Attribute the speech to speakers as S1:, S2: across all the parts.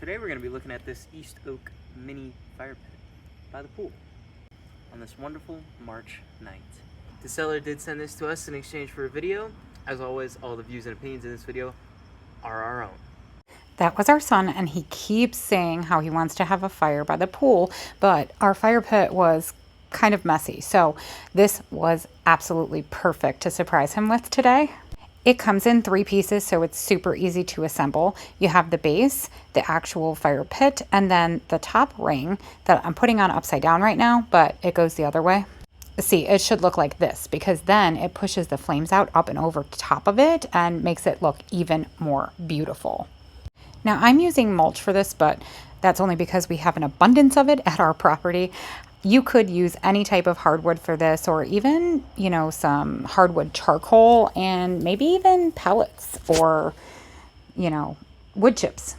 S1: Today we're going to be looking at this East Oak mini fire pit by the pool on this wonderful March night. The seller did send this to us in exchange for a video. As always, all the views and opinions in this video are our own.
S2: That was our son, and he keeps saying how he wants to have a fire by the pool, but our fire pit was kind of messy. So this was absolutely perfect to surprise him with today. It comes in 3 pieces, so it's super easy to assemble. You have the base, the actual fire pit, and then the top ring that I'm putting on upside down right now, but it goes the other way. See, it should look like this because then it pushes the flames out up and over top of it and makes it look even more beautiful. Now I'm using mulch for this, but that's only because we have an abundance of it at our property. You could use any type of hardwood for this, or even, some hardwood charcoal and maybe even pellets or, wood chips.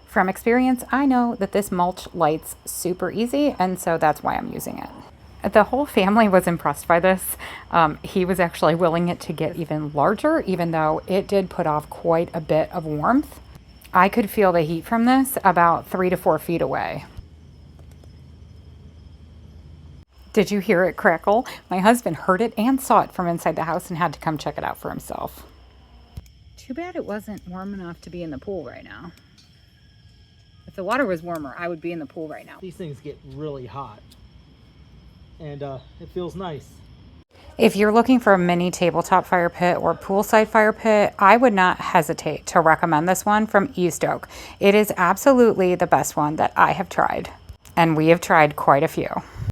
S2: From experience, I know that this mulch lights super easy, and so that's why I'm using it. The whole family was impressed by this. He was actually willing it to get even larger, even though it did put off quite a bit of warmth. I could feel the heat from this about 3 to 4 feet away. Did you hear it crackle? My husband heard it and saw it from inside the house and had to come check it out for himself. Too bad it wasn't warm enough to be in the pool right now. If the water was warmer, I would be in the pool right now.
S3: These things get really hot, and it feels nice.
S2: If you're looking for a mini tabletop fire pit or poolside fire pit, I would not hesitate to recommend this one from East Oak. It is absolutely the best one that I have tried, and we have tried quite a few.